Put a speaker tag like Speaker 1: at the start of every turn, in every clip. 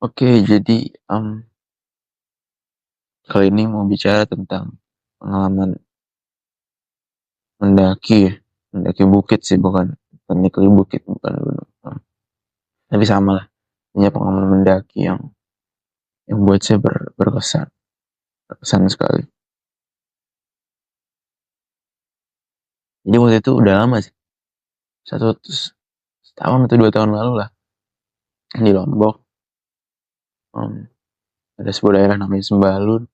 Speaker 1: Oke, jadi kali ini mau bicara tentang pengalaman mendaki ya. Mendaki bukit sih, bukan mendaki bukit, bukan gunung. Tapi sama lah, punya pengalaman mendaki yang buat saya berkesan sekali. Jadi waktu itu udah lama sih, satu setahun atau 2 tahun lalu lah, di Lombok. Em, ada sebuah daerah namanya Sembalun.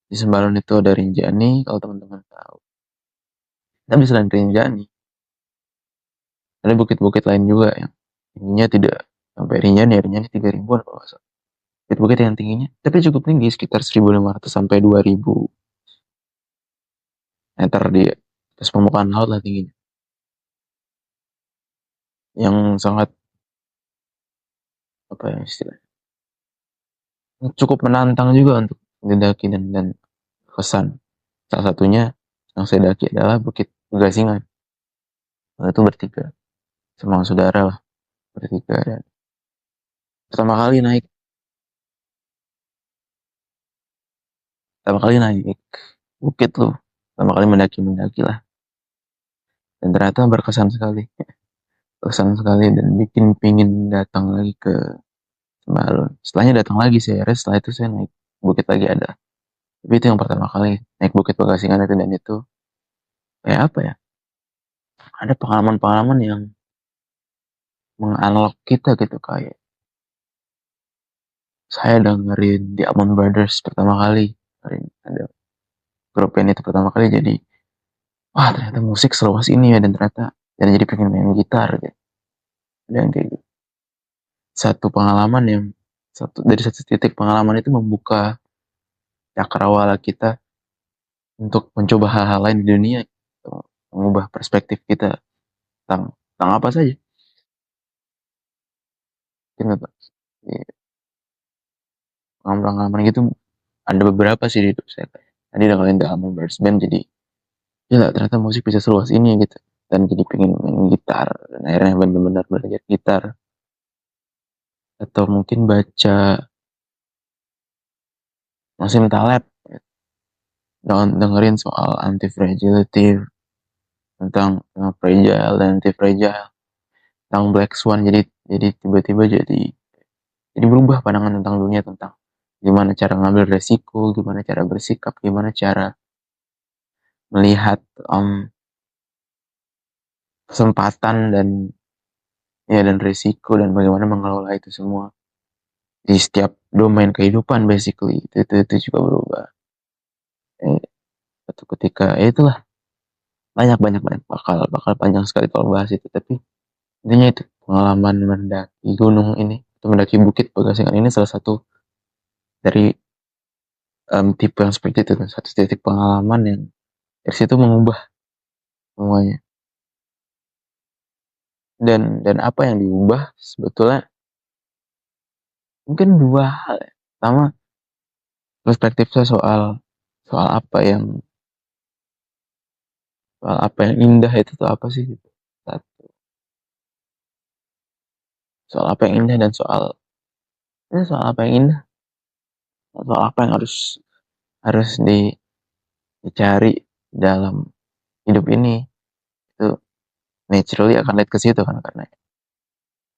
Speaker 1: Di Sembalun itu ada Rinjani, kalau teman-teman tahu. Tapi selain Rinjani, ada bukit-bukit lain juga yang tingginya tidak sampai Rinjani 3.000-an kalau nggak salah. Bukit-bukit yang tingginya tapi cukup tinggi, sekitar 1.500 sampai 2.000 meter di atas permukaan laut lah tingginya, yang sangat apa ya istilahnya, cukup menantang juga untuk didaki dan kesan. Salah satunya yang saya daki adalah Bukit Pegasingan. Itu bertiga sama saudara lah, bertiga. Dan pertama kali naik pertama kali naik bukit tuh, pertama kali mendaki lah, dan ternyata berkesan sekali dan bikin pingin datang lagi ke Sembalun. Setelahnya datang lagi sih, akhirnya setelah itu saya naik bukit lagi ada. Tapi itu yang pertama kali naik Bukit Pegasingan itu, dan itu kayak apa ya? Ada pengalaman-pengalaman yang mengunlock kita gitu, kayak saya dengerin The Allman Brothers pertama kali. Ada grup band itu pertama kali, jadi wah ternyata musik seluas ini ya, dan jadi pengen main gitar gitu. Dan kayak gitu. Satu titik pengalaman itu membuka cakrawala kita untuk mencoba hal-hal lain di dunia, gitu. Mengubah perspektif kita tentang apa saja. Mungkin pengalaman-pengalaman gitu ada beberapa sih di hidup saya. Tadi dengerin The Allman Brothers Band, jadi gila ternyata musik bisa seluas ini gitu. Dan jadi pengen main gitar, dan akhirnya benar-benar belajar gitar. Atau mungkin baca Nassim Taleb, dengerin soal anti-fragility, tentang fragile dan anti-fragile, tentang Black Swan. Jadi tiba-tiba jadi berubah pandangan tentang dunia, tentang gimana cara ngambil resiko, gimana cara bersikap, gimana cara melihat kesempatan dan risiko, dan bagaimana mengelola itu semua di setiap domain kehidupan. Basically itu juga berubah. Suatu ketika itulah, banyak bakal panjang sekali kalau bahas itu, tapi intinya itu pengalaman mendaki gunung ini atau mendaki Bukit Pegasingan ini salah satu dari tipe yang seperti itu, satu titik pengalaman yang dari situ mengubah semuanya. Dan apa yang diubah sebetulnya mungkin dua hal ya. Pertama, perspektif saya soal apa yang indah itu tuh apa sih gitu. Satu, soal apa yang indah, dan soal apa yang indah, soal apa yang harus harus dicari dalam hidup ini. Itu naturally akan lihat ke situ kan, karena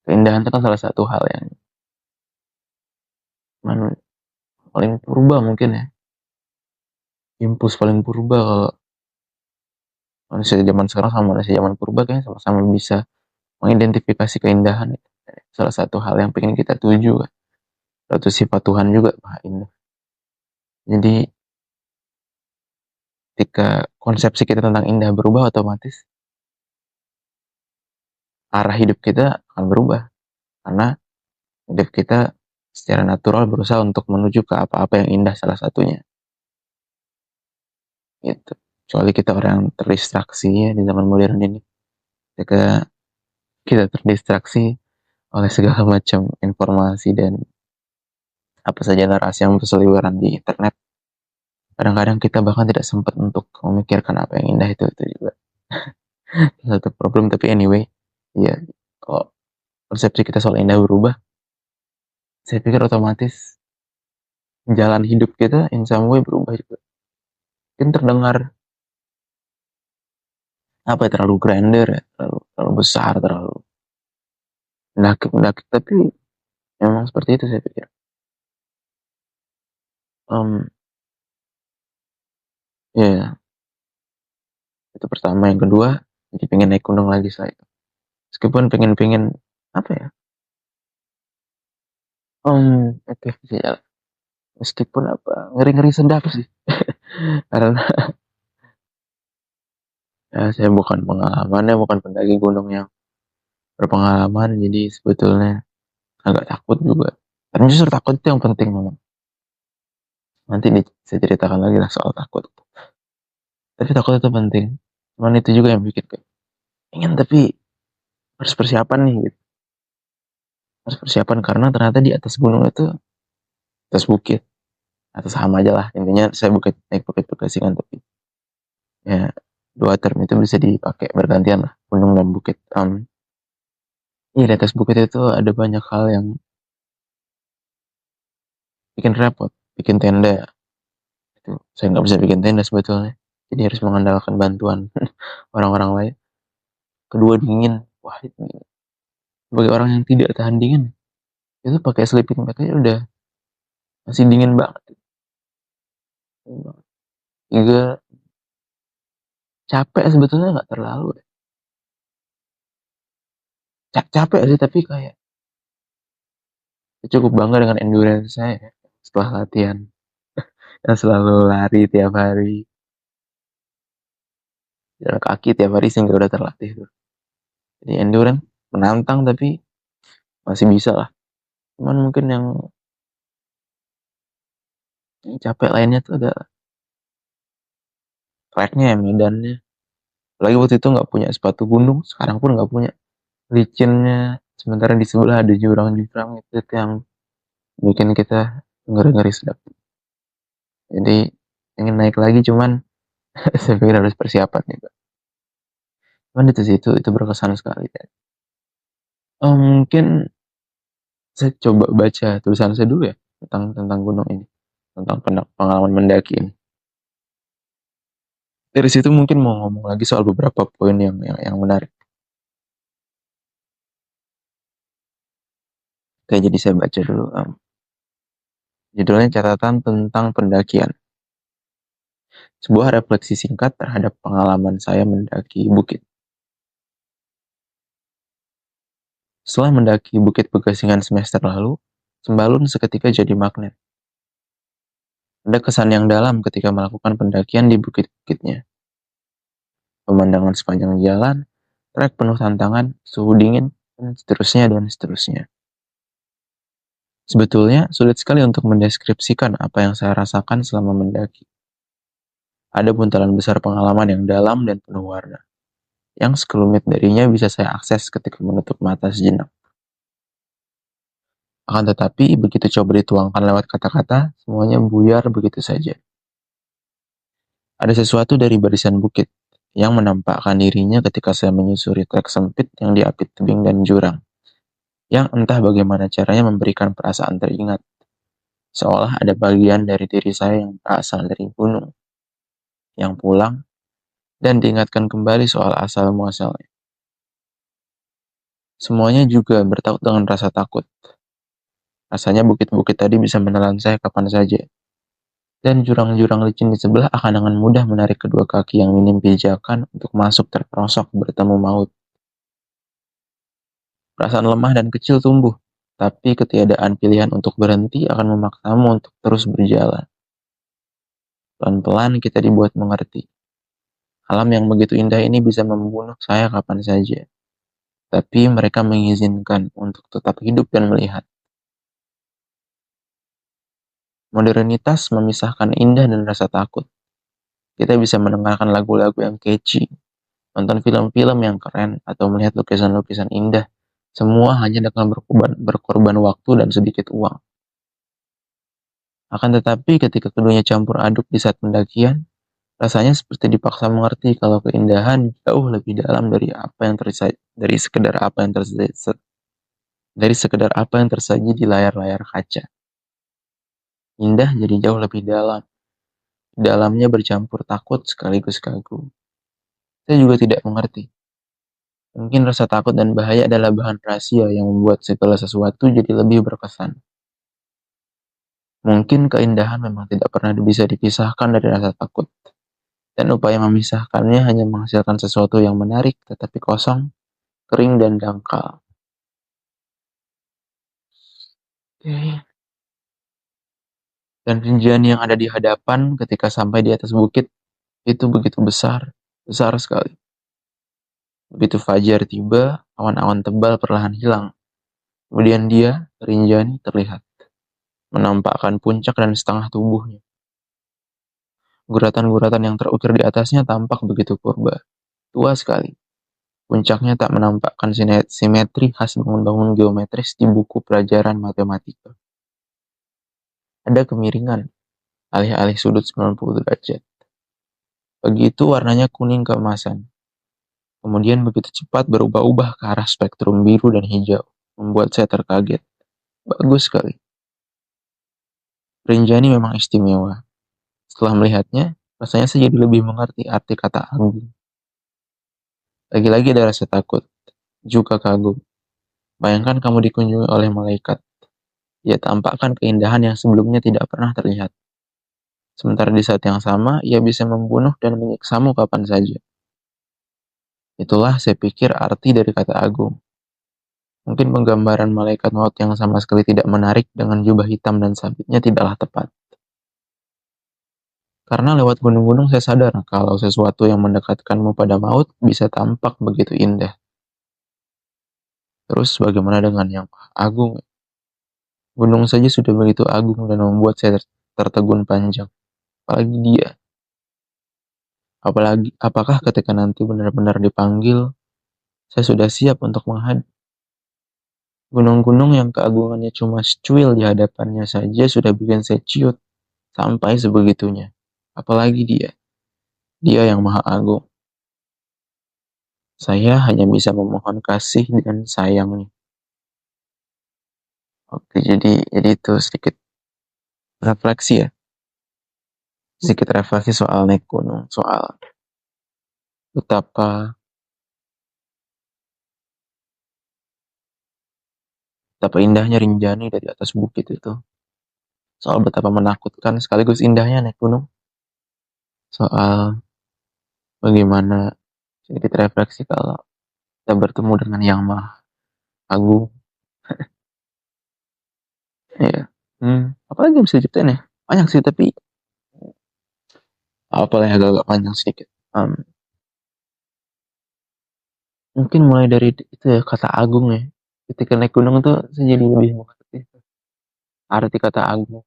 Speaker 1: keindahan itu kan salah satu hal yang paling purba mungkin ya, impuls paling purba. Kalau manusia zaman sekarang sama manusia zaman purba kayaknya sama-sama bisa mengidentifikasi keindahan. Salah satu hal yang pengen kita tuju kan, suatu sifat Tuhan juga maha indah. Jadi ketika konsepsi kita tentang indah berubah, otomatis arah hidup kita akan berubah, karena hidup kita secara natural berusaha untuk menuju ke apa-apa yang indah, salah satunya gitu. Kecuali kita orang yang terdistraksi ya di zaman modern ini. Ketika kita terdistraksi oleh segala macam informasi dan apa saja narasi yang berseliweran di internet, kadang-kadang kita bahkan tidak sempat untuk memikirkan apa yang indah itu juga satu problem. Tapi anyway, ya, kalau konsepsi kita soal indah berubah, saya pikir otomatis jalan hidup kita in some way berubah juga. Mungkin terdengar apa ya, terlalu grandeur ya, terlalu besar, terlalu mendaki, tapi memang seperti itu saya pikir. Em, ya itu pertama. Yang kedua, jadi pengen naik gunung lagi saya. Meskipun pengen apa ya? Oke, ya. Meskipun apa, ngeri-ngeri sedap sih. Karena ya, saya bukan pengalamannya, bukan pendaki gunung yang berpengalaman, jadi sebetulnya agak takut juga. Dan justru takut itu yang penting memang. Nanti saya ceritakan lagi lah soal takut. Tapi takut itu penting. Cuman itu juga yang bikin kayak ingin, tapi harus persiapan nih gitu. Harus persiapan karena ternyata di atas gunung itu, atas bukit, atau sama aja lah. Intinya saya naik bukit Pegasingan, tapi ya dua term itu bisa dipakai bergantian lah, gunung dan bukit. Iya, di atas bukit itu ada banyak hal yang bikin repot, bikin tenda. Itu saya nggak bisa bikin tenda sebetulnya, jadi harus mengandalkan bantuan orang-orang lain. Kedua, dingin. Wah, itu bagi orang yang tidak tahan dingin, itu pakai sleeping bag aja udah masih dingin banget. Tiga, capek sebetulnya nggak terlalu ya. Capek sih, tapi kayak cukup bangga dengan endurance saya ya. Setelah latihan yang selalu lari tiap hari, jalan kaki tiap hari, sehingga udah terlatih tuh. Jadi endurance menantang, tapi masih bisa lah. Cuman mungkin yang capek lainnya tuh ada tracknya ya, medannya. Lagi waktu itu nggak punya sepatu gunung, sekarang pun nggak punya. Licinnya, sementara di sebelah ada jurang-jurang, itu yang bikin kita ngeri-ngeri sedap. Jadi ingin naik lagi, cuman saya pikir harus persiapan gitu. Cuman itu sih, itu berkesan sekali. Mungkin saya coba baca tulisan saya dulu ya tentang tentang gunung ini, tentang pengalaman mendaki ini. Dari situ mungkin mau ngomong lagi soal beberapa poin yang menarik. Oke, jadi saya baca dulu. Judulnya catatan tentang pendakian. Sebuah refleksi singkat terhadap pengalaman saya mendaki bukit. Setelah mendaki Bukit Pegasingan semester lalu, Sembalun seketika jadi magnet. Ada kesan yang dalam ketika melakukan pendakian di bukit-bukitnya. Pemandangan sepanjang jalan, trek penuh tantangan, suhu dingin, dan seterusnya dan seterusnya. Sebetulnya sulit sekali untuk mendeskripsikan apa yang saya rasakan selama mendaki. Ada buntalan besar pengalaman yang dalam dan penuh warna, yang sekelumit darinya bisa saya akses ketika menutup mata sejenak. Akan tetapi, begitu coba dituangkan lewat kata-kata, semuanya buyar begitu saja. Ada sesuatu dari barisan bukit yang menampakkan dirinya ketika saya menyusuri trek sempit yang diapit tebing dan jurang, yang entah bagaimana caranya memberikan perasaan teringat, seolah ada bagian dari diri saya yang berasal dari gunung, yang pulang, dan diingatkan kembali soal asal muasalnya. Semuanya juga bertaut dengan rasa takut. Rasanya bukit-bukit tadi bisa menelan saya kapan saja, dan jurang-jurang licin di sebelah akan dengan mudah menarik kedua kaki yang minim pijakan untuk masuk terperosok bertemu maut. Perasaan lemah dan kecil tumbuh, tapi ketiadaan pilihan untuk berhenti akan memaksamu untuk terus berjalan. Pelan-pelan kita dibuat mengerti. Alam yang begitu indah ini bisa membunuh saya kapan saja, tapi mereka mengizinkan untuk tetap hidup dan melihat. Modernitas memisahkan indah dan rasa takut. Kita bisa mendengarkan lagu-lagu yang catchy, nonton film-film yang keren, atau melihat lukisan-lukisan indah. Semua hanya dengan berkorban waktu dan sedikit uang. Akan tetapi ketika keduanya campur aduk di saat pendakian, rasanya seperti dipaksa mengerti kalau keindahan jauh lebih dalam dari apa yang terjadi, dari sekedar apa yang dari sekedar apa yang tersaji di layar-layar kaca. Indah jadi jauh lebih dalam. Dalamnya bercampur takut sekaligus kagum. Saya juga tidak mengerti. Mungkin rasa takut dan bahaya adalah bahan rahasia yang membuat segala sesuatu jadi lebih berkesan. Mungkin keindahan memang tidak pernah bisa dipisahkan dari rasa takut. Dan upaya memisahkannya hanya menghasilkan sesuatu yang menarik tetapi kosong, kering, dan dangkal. Oke. Dan rinjani yang ada di hadapan ketika sampai di atas bukit itu begitu besar, besar sekali. Begitu fajar tiba, awan-awan tebal perlahan hilang. Kemudian dia, Rinjani, terlihat, menampakkan puncak dan setengah tubuhnya. Guratan-guratan yang terukir di atasnya tampak begitu purba, tua sekali. Puncaknya tak menampakkan simetri khas bangun-bangun geometris di buku pelajaran matematika. Ada kemiringan, alih-alih sudut 90 derajat. Begitu warnanya kuning keemasan. Kemudian begitu cepat berubah-ubah ke arah spektrum biru dan hijau, membuat saya terkaget. Bagus sekali. Rinjani memang istimewa. Setelah melihatnya, rasanya saya jadi lebih mengerti arti kata agung. Lagi-lagi ada rasa takut, juga kagum. Bayangkan kamu dikunjungi oleh malaikat. Ia tampakkan keindahan yang sebelumnya tidak pernah terlihat. Sementara di saat yang sama, ia bisa membunuh dan menyiksamu kapan saja. Itulah saya pikir arti dari kata agung. Mungkin penggambaran malaikat maut yang sama sekali tidak menarik dengan jubah hitam dan sabitnya tidaklah tepat. Karena lewat gunung-gunung saya sadar kalau sesuatu yang mendekatkanmu pada maut bisa tampak begitu indah. Terus bagaimana dengan yang agung? Gunung saja sudah begitu agung dan membuat saya tertegun panjang. Apalagi dia. Apakah ketika nanti benar-benar dipanggil, saya sudah siap untuk menghadap. Gunung-gunung yang keagungannya cuma secuil di hadapannya saja sudah bikin saya ciut. Sampai sebegitunya. Apalagi dia. Dia yang maha agung. Saya hanya bisa memohon kasih dan sayangnya. Oke, jadi itu sedikit refleksi ya. Sedikit refleksi soal naik gunung, soal betapa betapa indahnya Rinjani dari atas bukit itu. Soal betapa menakutkan sekaligus indahnya naik gunung. Soal bagaimana sedikit refleksi kalau kita bertemu dengan yang maha agung. Ya. Apalagi yang bisa diceritain ya? Banyak sih, tapi apalah yang agak panjang sedikit. Mungkin mulai dari itu ya, kata agung ya. Ketika naik gunung tuh saya jadi lebih mengerti arti kata agung.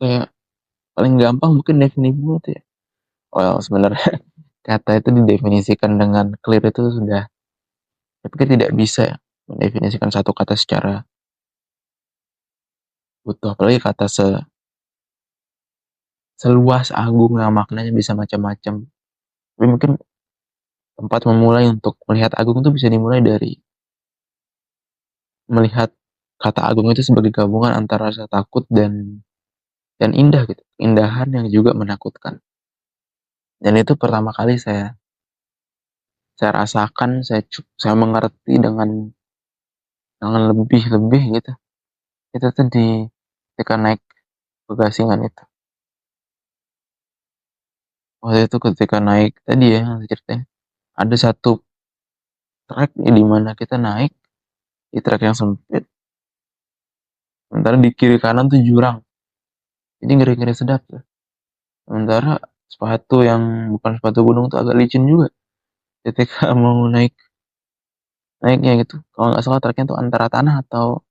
Speaker 1: Kayak paling gampang mungkin definisinya itu ya. Well, sebenarnya kata itu didefinisikan dengan clear itu sudah, tapi kan tidak bisa ya mendefinisikan satu kata secara utuh. Apalagi kata seluas agung yang maknanya bisa macam-macam. Tapi mungkin tempat memulai untuk melihat agung itu bisa dimulai dari melihat kata agung itu sebagai gabungan antara rasa takut dan indah gitu. Indahan yang juga menakutkan. Dan itu pertama kali saya rasakan, saya mengerti dengan lebih-lebih gitu. Itu tuh ketika naik Pegasingan itu. Waktu itu ketika naik tadi ya yang saya ceritain, ada satu trek di mana kita naik di trek yang sempit. Sementara di kiri kanan tuh jurang. Jadi ngeri-ngeri sedap tuh. Sementara sepatu yang bukan sepatu gunung tuh agak licin juga. Ketika mau naiknya gitu. Kalau nggak salah treknya tuh antara tanah atau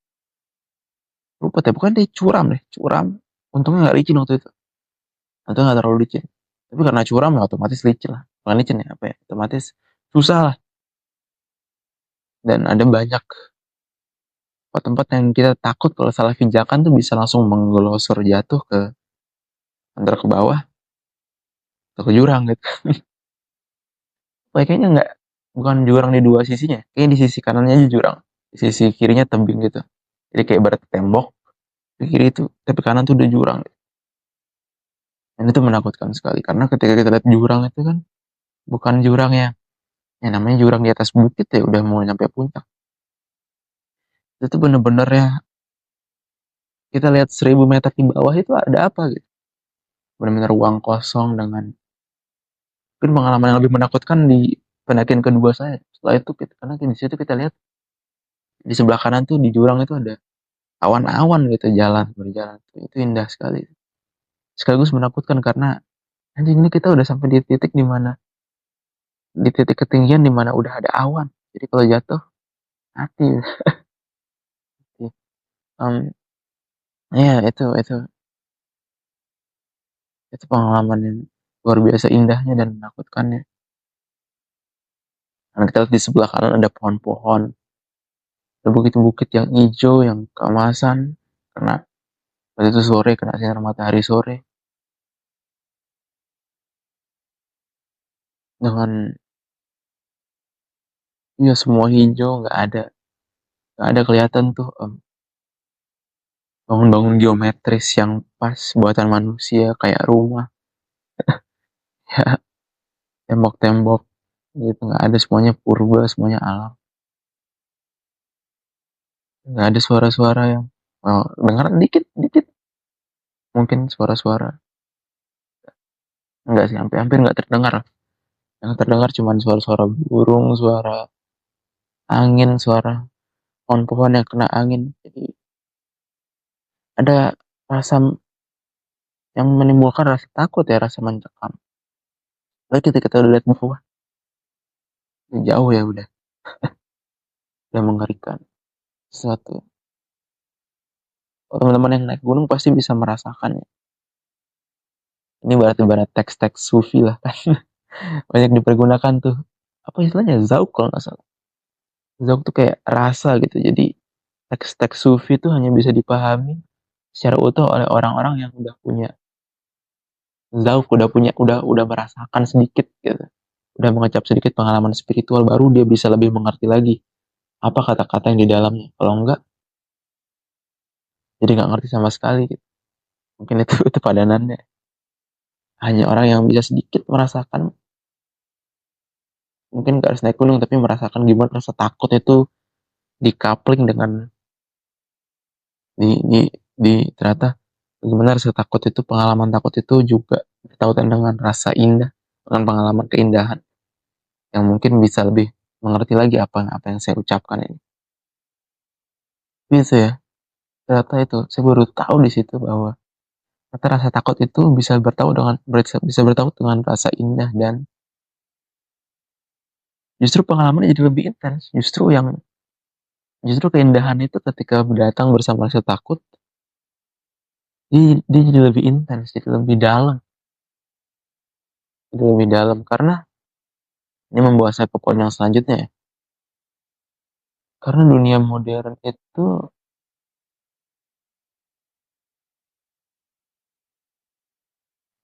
Speaker 1: lupa deh. Pokoknya dia curam deh. Curam. Untungnya nggak licin waktu itu. Untungnya nggak terlalu licin. Tapi karena curam ya otomatis licin lah. Bukan licin ya apa ya. Otomatis susah lah. Dan ada banyak tempat yang kita takut kalau salah pijakan tuh bisa langsung menggelosor jatuh ke antara ke bawah atau ke jurang gitu. Kayaknya bukan jurang di dua sisinya, kayaknya di sisi kanannya aja jurang, di sisi kirinya tebing gitu. Jadi kayak ibarat tembok, di kiri itu, tapi kanan tuh udah jurang. Dan itu menakutkan sekali karena ketika kita lihat jurang itu kan bukan jurang yang namanya jurang di atas bukit ya udah mau nyampe puncak. Itu tuh bener-bener ya kita lihat 1.000 meter di bawah itu ada apa gitu. Benar-benar ruang kosong dengan mungkin pengalaman yang lebih menakutkan di pendakian kedua saya. Setelah itu karena di situ kita lihat di sebelah kanan tuh di jurang itu ada awan-awan gitu jalan berjalan. Itu indah sekali. Sekaligus menakutkan karena anjing ini kita udah sampai di titik di mana di titik ketinggian di mana udah ada awan. Jadi kalau jatuh mati. Um, ya itu pengalaman yang luar biasa indahnya dan menakutkannya. Karena kita lihat di sebelah kanan ada pohon-pohon, ada bukit-bukit yang hijau, yang keemasan, karena waktu itu sore, kena sinar matahari sore, dengan ya semua hijau, nggak ada kelihatan tuh bangun-bangun geometris yang pas buatan manusia kayak rumah, ya tembok-tembok gitu nggak ada, semuanya purba, semuanya alam, nggak ada suara-suara yang dengar dikit-dikit mungkin suara-suara, enggak sih, hampir nggak terdengar. Yang terdengar cuma suara-suara burung, suara angin, suara pohon-pohon yang kena angin. Jadi ada rasa yang menimbulkan rasa takut ya, rasa mencekam. Tapi ketika kita udah lihat bawah, jauh ya udah mengerikan. Sesuatu. Kalau teman-teman yang naik gunung pasti bisa merasakan ya. Ini barat-barat teks-teks sufi lah kan. Banyak dipergunakan tuh. Apa istilahnya? Zauk kalau nggak salah. Zauk tuh kayak rasa gitu. Jadi teks-teks sufi tuh hanya bisa dipahami secara utuh oleh orang-orang yang udah punya zauk, udah merasakan sedikit gitu. Udah mengecap sedikit pengalaman spiritual, baru dia bisa lebih mengerti lagi apa kata-kata yang di dalamnya. Kalau enggak, jadi nggak ngerti sama sekali gitu. Mungkin itu padanannya. Hanya orang yang bisa sedikit merasakan, mungkin nggak harus naik gunung, tapi merasakan gimana rasa takut itu di dengan di ternyata gimana rasa takut itu, pengalaman takut itu juga bertautan dengan rasa indah, dengan pengalaman keindahan yang mungkin bisa lebih mengerti lagi apa apa yang saya ucapkan ini. Bisa ya, ternyata itu saya baru tahu di situ bahwa ternyata rasa takut itu bisa bertaut dengan rasa indah, dan justru pengalamannya jadi lebih intens. Justru keindahan itu ketika datang bersama rasa takut, dia jadi lebih intens, jadi lebih dalam karena ini membawa saya ke poin yang selanjutnya ya. Karena dunia modern itu,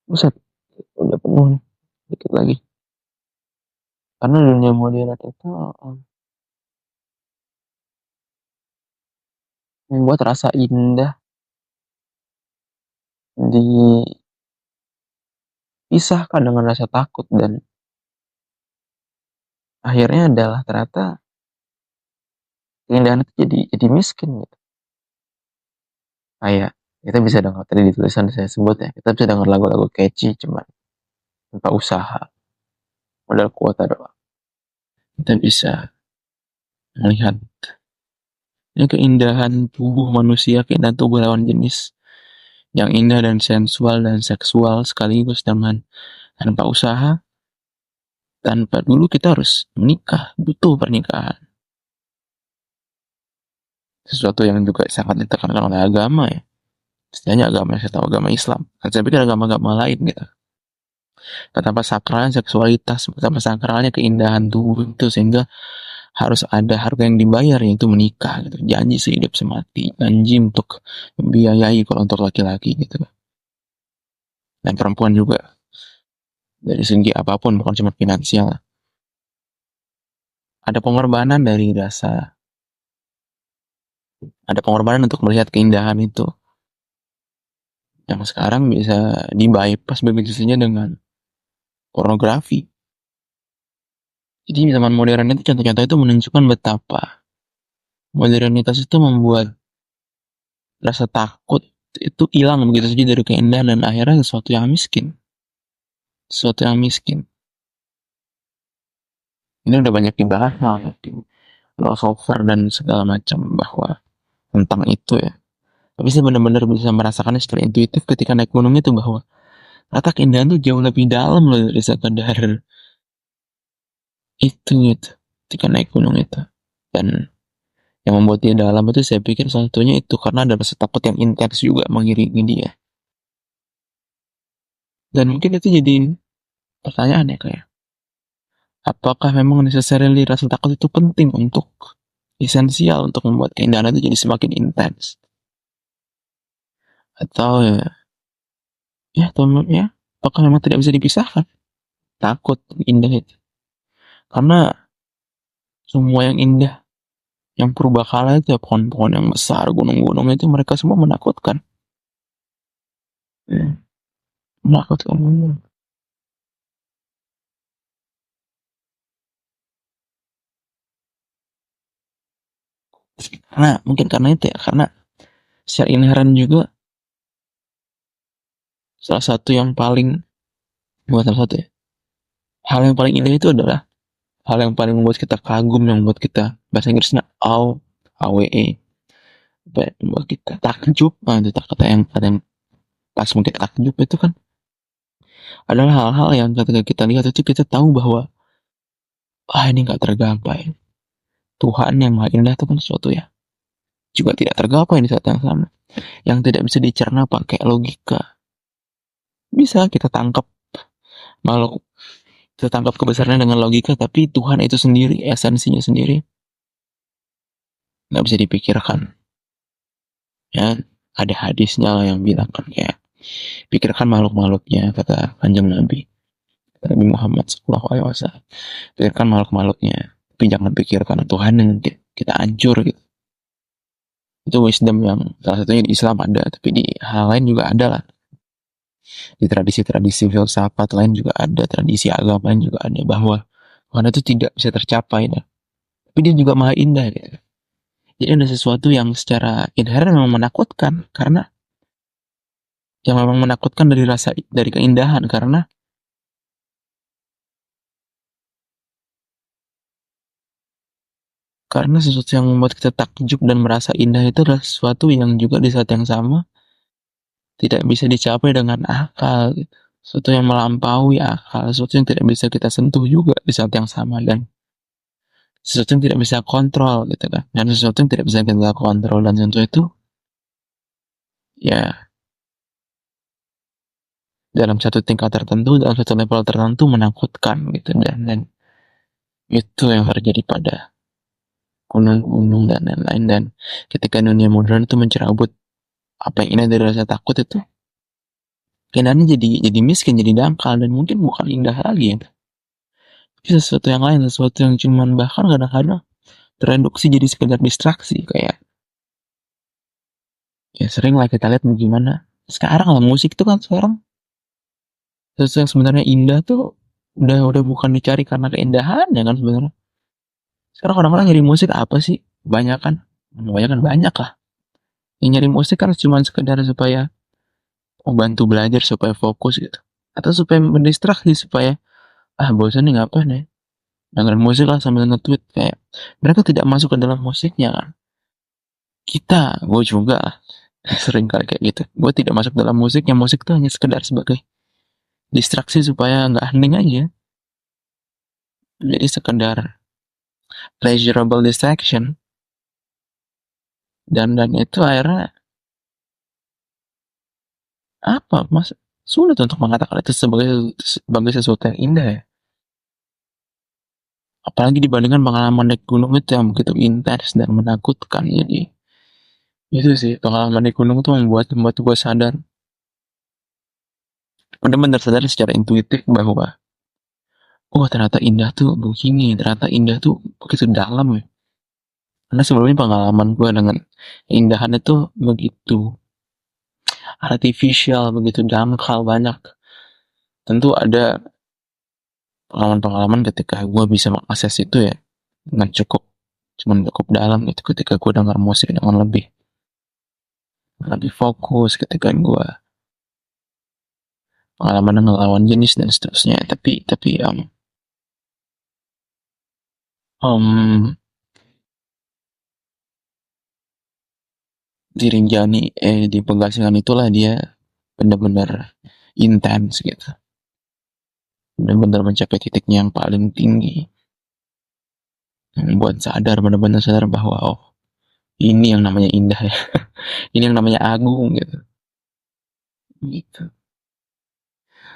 Speaker 1: buset, udah penuh nih, dikit lagi. Karena dunia modern itu membuat rasa indah dipisahkan dengan rasa takut, dan akhirnya adalah ternyata keindahan itu jadi miskin gitu. Kayak kita bisa dengar tadi di tulisan saya sebut ya, kita bisa dengar lagu-lagu catchy cuman tanpa usaha, modal kuota doang. Kita bisa melihat ini keindahan tubuh manusia, keindahan tubuh lawan jenis yang indah dan sensual dan seksual sekaligus, dengan tanpa usaha, tanpa dulu kita harus menikah, butuh pernikahan. Sesuatu yang juga sangat ditekankan oleh agama ya. Setidaknya agama yang saya tahu, agama Islam. Saya pikir agama-agama lain gitu. Betapa sakralnya seksualitas, betapa sakralnya keindahan tubuh itu, sehingga harus ada harga yang dibayar, yaitu menikah gitu. Janji sehidup semati, janji untuk membiayai kalau untuk laki-laki gitu. Dan perempuan juga dari segi apapun, bukan cuma finansial. Ada pengorbanan dari rasa, ada pengorbanan untuk melihat keindahan itu yang sekarang bisa di bypass begitu saja dengan pornografi. Jadi zaman modern itu contoh-contoh itu menunjukkan betapa modernitas itu membuat rasa takut itu hilang begitu saja dari keindahan dan akhirnya sesuatu yang miskin. Ini udah banyak dibahas sama filosofer dan segala macam bahwa tentang itu ya. Tapi saya benar-benar bisa merasakannya secara intuitif ketika naik gunung itu bahwa rata keindahan tuh jauh lebih dalam loh dari sekadar itu gitu. Ketika naik gunung itu. Dan yang membuat dia dalam itu saya pikir salah satunya itu karena ada rasa takut yang intens juga mengiringi dia. Dan mungkin itu jadi pertanyaan ya kayak apakah memang necessarily rasa takut itu penting untuk esensial untuk membuat keindahan itu jadi semakin intens atau ya apakah memang tidak bisa dipisahkan takut indah itu karena semua yang indah yang purbakala itu ya pohon-pohon yang besar gunung-gunung itu mereka semua menakutkan ya, menakutkan. Karena mungkin karena itu ya karena secara inherent juga salah satu yang paling bukan salah satu ya hal yang paling indah itu adalah hal yang paling membuat kita kagum yang membuat kita bahasa Inggrisnya awe membuat kita takjub itu kata yang pas mungkin takjub itu kan adalah hal-hal yang ketika kita lihat itu kita tahu bahwa ini nggak tergapai Tuhan yang maha indah itu kan sesuatu ya juga tidak tergapai di saat yang sama yang tidak bisa dicerna pakai logika bisa kita tangkap makhluk kita tangkap kebesarannya dengan logika tapi Tuhan itu sendiri esensinya sendiri nggak bisa dipikirkan ya ada hadisnya lah yang bilang kan kayak pikirkan makhluk-makhluknya kata kanjeng Nabi Muhammad SAW pikirkan makhluk-makhluknya tapi jangan pikirkan Tuhan yang kita hancur gitu itu wisdom yang salah satunya di Islam ada tapi di hal lain juga ada lah di tradisi-tradisi filsafat lain juga ada tradisi agama lain juga ada bahwa Tuhan itu tidak bisa tercapai dah. Tapi dia juga maha indah gitu. Jadi ada sesuatu yang secara inherent memang menakutkan karena yang memang menakutkan dari keindahan karena sesuatu yang membuat kita takjub dan merasa indah itu adalah sesuatu yang juga di saat yang sama tidak bisa dicapai dengan akal gitu. Sesuatu yang melampaui akal, sesuatu yang tidak bisa kita sentuh juga di saat yang sama dan sesuatu yang tidak bisa kontrol gitu kan. Dan sesuatu yang tidak bisa kita kontrol dan sentuh itu ya dalam satu tingkat tertentu, dalam satu level tertentu menakutkan gitu dan itu yang terjadi pada gunung-gunung dan lain-lain dan ketika dunia modern itu mencerabut apa yang indah dari rasa takut itu keindahannya jadi miskin jadi dangkal dan mungkin bukan indah lagi ya tapi sesuatu yang lain sesuatu yang cuman bahkan kadang-kadang tereduksi jadi sekedar distraksi kayak ya sering lah kita lihat bagaimana sekarang lah musik itu kan sekarang sesuatu yang sebenarnya indah tuh udah bukan dicari karena keindahan ya kan sebenarnya sekarang orang-orang nyari musik apa sih kebanyakan banyak lah yang nyari musik kan cuma sekedar supaya mau bantu belajar supaya fokus gitu atau supaya mendistraksi supaya bosan nih ngapain ya dengerin musik lah sambil nge-tweet kayak mereka tidak masuk ke dalam musiknya kan gue juga lah sering kali kayak gitu gue tidak masuk dalam musiknya musik tuh hanya sekedar sebagai distraksi supaya nggak hening aja jadi sekedar pleasurable distraction dan itu akhirnya apa mas sulit untuk mengatakan itu sebagai sesuatu yang indah ya apalagi dibandingkan pengalaman naik gunung itu yang begitu intens dan menakutkan jadi itu sih pengalaman naik gunung tuh membuat gue sadar benar-benar sadar secara intuitif bahwa oh ternyata indah tuh begini, ternyata indah tuh begitu dalam ya. Karena sebelumnya pengalaman gue dengan keindahan itu begitu artificial, begitu dangkal banyak. Tentu ada pengalaman-pengalaman ketika gue bisa mengakses itu ya dengan cuman cukup dalam gitu, ketika gue dengar musik dengan lebih lebih fokus, ketika gue pengalaman dengan lawan jenis dan seterusnya. Tapi um, di Rinjani, di Pegasingan itulah dia benar-benar intens gitu, benar-benar mencapai titiknya yang paling tinggi, yang membuat benar-benar sadar bahwa oh, ini yang namanya indah ya. Ini yang namanya agung gitu. Gitu.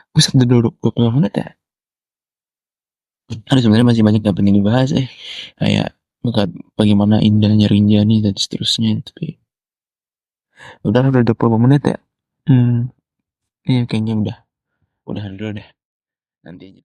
Speaker 1: Buset, udah 20 menit ya. Ada sebenarnya masih banyak yang pengen dibahas kayak bagaimana indahnya Rinjani dan seterusnya, tapi udah 20 menit ya. Iya kayaknya udah dulu deh nanti.